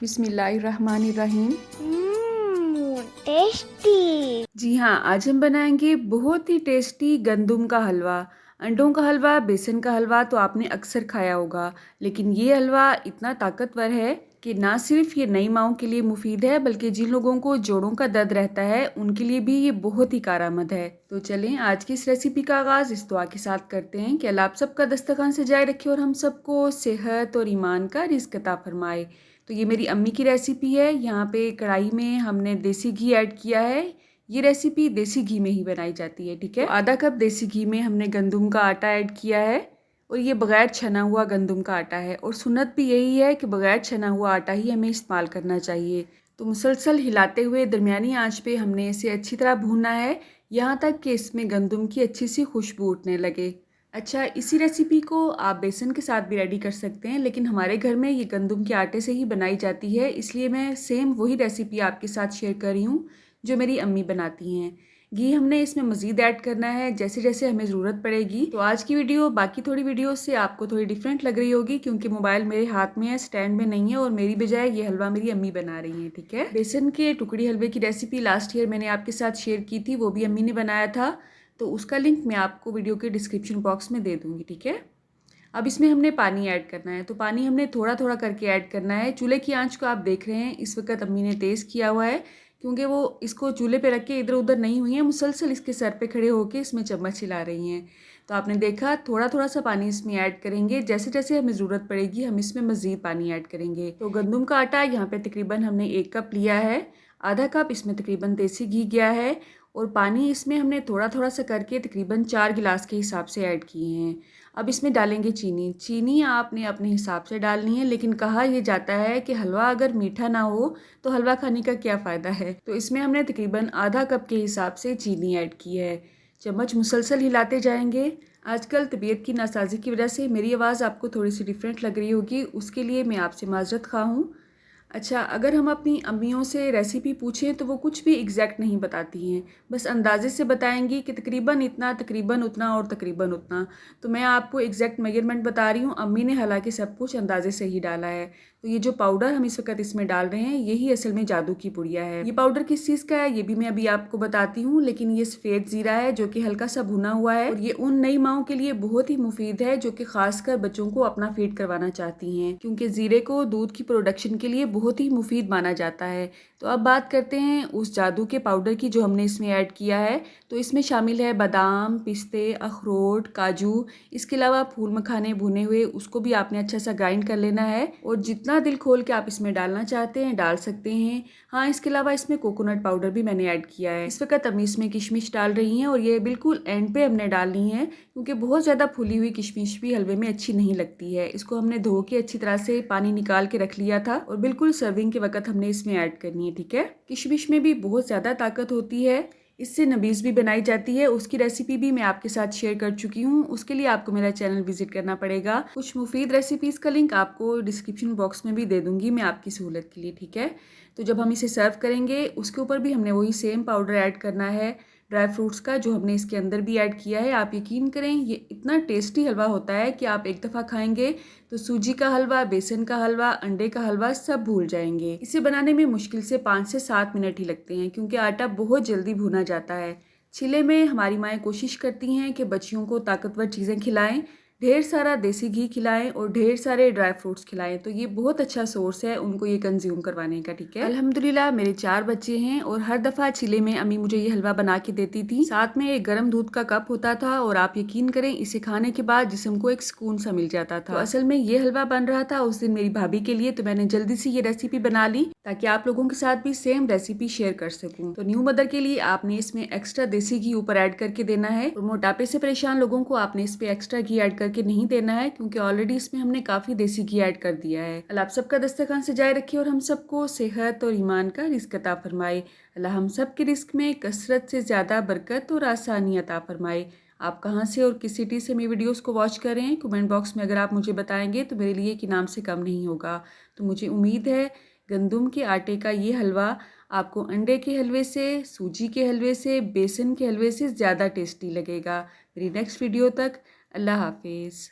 बिस्मिल्लाहिर्रहमानिर्रहीम। टेस्टी। जी हाँ, आज हम बनाएंगे बहुत ही टेस्टी गंदम का हलवा। अंडों का हलवा, बेसन का हलवा तो आपने अक्सर खाया होगा, लेकिन ये हलवा इतना ताकतवर है कि ना सिर्फ ये नई माओं के लिए मुफीद है, बल्कि जिन लोगों को जोड़ों का दर्द रहता है उनके लिए भी ये बहुत ही कारआमद है। तो चलें आज की इस रेसिपी का आगाज़ इस दुआ के साथ करते हैं कि अल्लाह आप सबका दस्तरखान सजाए रखे और हम सबको सेहत और ईमान का रिज़्क अता फरमाए। तो ये मेरी अम्मी की रेसिपी है। यहाँ पे कढ़ाई में हमने देसी घी ऐड किया है। ये रेसिपी देसी घी में ही बनाई जाती है, ठीक है। तो आधा कप देसी घी में हमने गंदम का आटा ऐड किया है और ये बगैर छना हुआ गंदम का आटा है और सुन्नत भी यही है कि बगैर छना हुआ आटा ही हमें इस्तेमाल करना चाहिए। तो मुसलसल हिलाते हुए दरमियानी आंच पे हमने इसे अच्छी तरह भूनना है, यहाँ तक कि इसमें गंदम की अच्छी सी खुशबू उठने लगे। अच्छा, इसी रेसिपी को आप बेसन के साथ भी रेडी कर सकते हैं, लेकिन हमारे घर में ये गंदम के आटे से ही बनाई जाती है, इसलिए मैं सेम वही रेसिपी आपके साथ शेयर कर रही हूँ जो मेरी अम्मी बनाती हैं। घी हमने इसमें मज़ीद ऐड करना है जैसे जैसे हमें ज़रूरत पड़ेगी। तो आज की वीडियो बाकी थोड़ी वीडियो से आपको थोड़ी डिफरेंट लग रही होगी, क्योंकि मोबाइल मेरे हाथ में है, स्टैंड में नहीं है, और मेरी बजाय ये हलवा मेरी अम्मी बना रही हैं, ठीक है। बेसन के टुकड़ी हलवे की रेसिपी लास्ट ईयर मैंने आपके साथ शेयर की थी, वो भी अम्मी ने बनाया था, तो उसका लिंक मैं आपको वीडियो के डिस्क्रिप्शन बॉक्स में दे दूँगी, ठीक है। अब इसमें हमने पानी ऐड करना है, तो पानी हमने थोड़ा थोड़ा करके ऐड करना है। चूल्हे की आंच को आप देख रहे हैं इस वक्त अम्मी ने तेज़ किया हुआ है, क्योंकि वो इसको चूल्हे पे रख के इधर उधर नहीं हुई हैं, मुसलसल इसके सर पे खड़े होकर इसमें चम्मच हिला रही हैं। तो आपने देखा थोड़ा थोड़ा सा पानी इसमें ऐड करेंगे, जैसे जैसे हमें ज़रूरत पड़ेगी हम इसमें मज़ीद पानी ऐड करेंगे। तो गंदम का आटा यहाँ पे तकरीबन हमने 1 कप लिया है, आधा कप इसमें तकरीबन देसी घी गया है, और पानी इसमें हमने थोड़ा थोड़ा सा करके तकरीबन 4 गिलास के हिसाब से ऐड किए हैं। अब इसमें डालेंगे चीनी। चीनी आपने अपने हिसाब से डालनी है, लेकिन कहा यह जाता है कि हलवा अगर मीठा ना हो तो हलवा खाने का क्या फ़ायदा है। तो इसमें हमने तकरीबन आधा कप के हिसाब से चीनी ऐड की है। चम्मच मुसलसल हिलाते जाएंगे। आजकल तबीयत की नासाजी की वजह से मेरी आवाज़ आपको थोड़ी सी डिफरेंट लग रही होगी, उसके लिए मैं आपसे माजरत खा हूँ। अच्छा, अगर हम अपनी अम्मियों से रेसिपी पूछें तो वो कुछ भी एग्जैक्ट नहीं बताती हैं, बस अंदाजे से बताएंगी कि तकरीबन इतना, तकरीबन उतना और तकरीबन उतना। तो मैं आपको एग्जैक्ट मेजरमेंट बता रही हूँ, अम्मी ने हालांकि सब कुछ अंदाजे से ही डाला है। तो ये जो पाउडर हम इस वक्त इसमें डाल रहे हैं यही असल में जादू की पुड़िया है। ये पाउडर किस चीज़ का है ये भी मैं अभी आपको बताती हूँ, लेकिन ये सफ़ेद ज़ीरा है जो कि हल्का सा भुना हुआ है, और ये उन नई माओं के लिए बहुत ही मुफीद है जो कि खासकर बच्चों को अपना फीड करवाना चाहती हैं, क्योंकि ज़ीरे को दूध की प्रोडक्शन के लिए बहुत ही मुफीद माना जाता है। तो अब बात करते हैं उस जादू के पाउडर की जो हमने इसमें ऐड किया है। तो इसमें शामिल है बादाम, पिस्ते, अखरोट, काजू, इसके अलावा फूल मखाने भुने हुए, उसको भी आपने अच्छा सा ग्राइंड कर लेना है, और जितना दिल खोल के आप इसमें डालना चाहते हैं डाल सकते हैं। हाँ, इसके अलावा इसमें कोकोनट पाउडर भी मैंने ऐड किया है। इस वक्त अम्मी इसमें किशमिश डाल रही हैं, और ये बिल्कुल एंड पे हमने डालनी है, क्योंकि बहुत ज़्यादा फूली हुई किशमिश भी हलवे में अच्छी नहीं लगती है। इसको हमने धो के अच्छी तरह से पानी निकाल के रख लिया था, और बिल्कुल सर्विंग के वक्त हमने इसमें ऐड करनी है, ठीक है। किशमिश में भी बहुत ज़्यादा ताकत होती है, इससे नबीज़ भी बनाई जाती है, उसकी रेसिपी भी मैं आपके साथ शेयर कर चुकी हूँ। उसके लिए आपको मेरा चैनल विजिट करना पड़ेगा। कुछ मुफीद रेसिपीज़ का लिंक आपको डिस्क्रिप्शन बॉक्स में भी दे दूँगी मैं आपकी सहूलत के लिए, ठीक है। तो जब हम इसे सर्व करेंगे उसके ऊपर भी हमने वही सेम पाउडर ऐड करना है ड्राई फ्रूट्स का, जो हमने इसके अंदर भी ऐड किया है। आप यकीन करें ये इतना टेस्टी हलवा होता है कि आप एक दफ़ा खाएंगे तो सूजी का हलवा, बेसन का हलवा, अंडे का हलवा सब भूल जाएंगे। इसे बनाने में मुश्किल से 5 से 7 मिनट ही लगते हैं, क्योंकि आटा बहुत जल्दी भुना जाता है। चिले में हमारी माएँ कोशिश करती हैं कि बच्चियों को ताकतवर चीज़ें खिलाएं, ढेर सारा देसी घी खिलाएं और ढेर सारे ड्राई फ्रूट्स खिलाएं, तो ये बहुत अच्छा सोर्स है उनको ये कंज्यूम करवाने का, ठीक है। अल्हम्दुलिल्लाह मेरे 4 बच्चे हैं, और हर दफ़ा चिले में अम्मी मुझे ये हलवा बना के देती थी। साथ में एक गर्म दूध का कप होता था, और आप यकीन करें इसे खाने के बाद जिस्म को एक सुकून सा मिल जाता था। तो असल में ये हलवा बन रहा था उस दिन मेरी भाभी के लिए, तो मैंने जल्दी से ये रेसिपी बना ली ताकि आप लोगों के साथ भी सेम रेसिपी शेयर कर सकूँ। तो न्यू मदर के लिए आपने इसमें एक्स्ट्रा देसी घी ऊपर ऐड करके देना है, और मोटापे से परेशान लोगों को आपने इस पे एक्स्ट्रा घी ऐड करके नहीं देना है, क्योंकि ऑलरेडी इसमें हमने काफ़ी देसी घी ऐड कर दिया है। अल्लाह आप सबका दस्तरखान सजाए रखे और हम सबको सेहत और ईमान का रिज़्क अता फरमाए। अल्लाह हम सब के रिज़्क में कसरत से ज़्यादा बरकत और आसानी अता फरमाए। आप कहाँ से और किस सिटी से मेरी वीडियोस को वॉच कर रहे हैं, कमेंट बॉक्स में अगर आप मुझे बताएंगे तो मेरे लिए कि नाम से कम नहीं होगा। तो मुझे उम्मीद है गंदम के आटे का ये हलवा आपको अंडे के हलवे से, सूजी के हलवे से, बेसन के हलवे से ज़्यादा टेस्टी लगेगा। मेरी नेक्स्ट वीडियो तक अल्लाह हाफिज़।